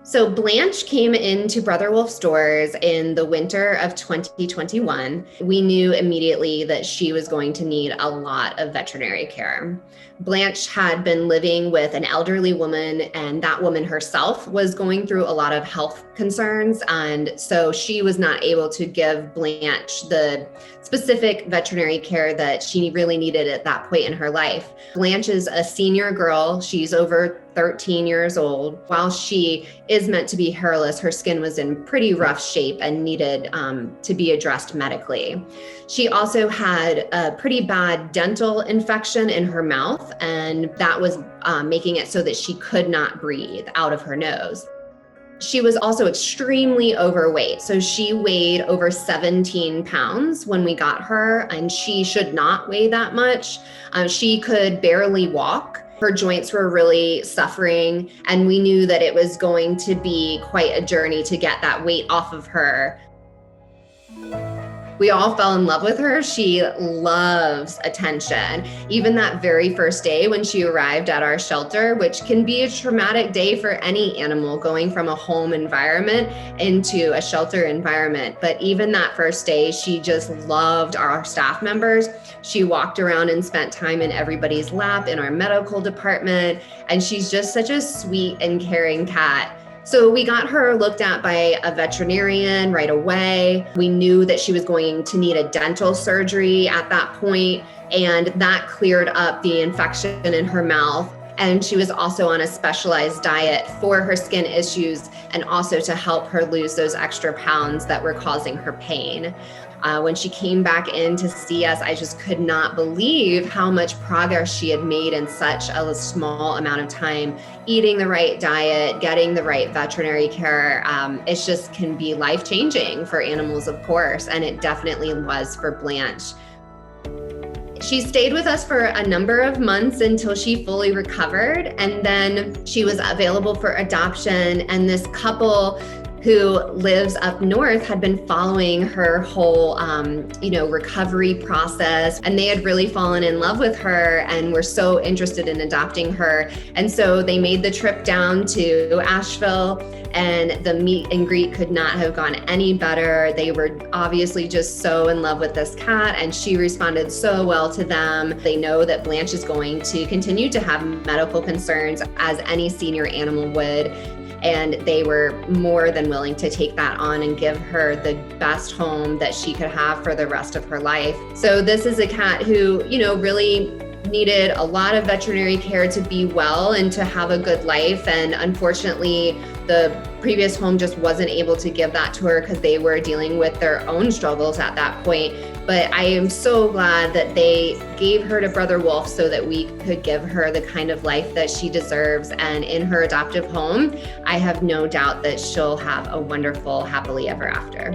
So Blanche came into Brother Wolf stores in the winter of 2021. We knew immediately that she was going to need a lot of veterinary care. Blanche had been living with an elderly woman, and that woman herself was going through a lot of health concerns. And so she was not able to give Blanche the specific veterinary care that she really needed at that point in her life. Blanche is a senior girl. She's over 13 years old. While she is meant to be hairless, her skin was in pretty rough shape and needed to be addressed medically. She also had a pretty bad dental infection in her mouth, and that was making it so that she could not breathe out of her nose. She was also extremely overweight. So she weighed over 17 pounds when we got her, and she should not weigh that much. She could barely walk. Her joints were really suffering, and we knew that it was going to be quite a journey to get that weight off of her. We all fell in love with her. She loves attention. Even that very first day when she arrived at our shelter, which can be a traumatic day for any animal going from a home environment into a shelter environment. But even that first day, she just loved our staff members. She walked around and spent time in everybody's lap in our medical department. And she's just such a sweet and caring cat. So we got her looked at by a veterinarian right away. We knew that she was going to need a dental surgery at that point, and that cleared up the infection in her mouth. And she was also on a specialized diet for her skin issues and also to help her lose those extra pounds that were causing her pain. When she came back in to see us, I just could not believe how much progress she had made in such a small amount of time, eating the right diet, getting the right veterinary care. It just can be life-changing for animals, of course, and it definitely was for Blanche. She stayed with us for a number of months until she fully recovered, and then she was available for adoption, and this couple who lives up north had been following her whole, recovery process, and they had really fallen in love with her and were so interested in adopting her. And so they made the trip down to Asheville, and the meet and greet could not have gone any better. They were obviously just so in love with this cat, and she responded so well to them. They know that Blanche is going to continue to have medical concerns as any senior animal would. And they were more than willing to take that on and give her the best home that she could have for the rest of her life. So this is a cat who, really needed a lot of veterinary care to be well and to have a good life. And unfortunately, the previous home just wasn't able to give that to her because they were dealing with their own struggles at that point. But I am so glad that they gave her to Brother Wolf so that we could give her the kind of life that she deserves. And in her adoptive home, I have no doubt that she'll have a wonderful, happily ever after.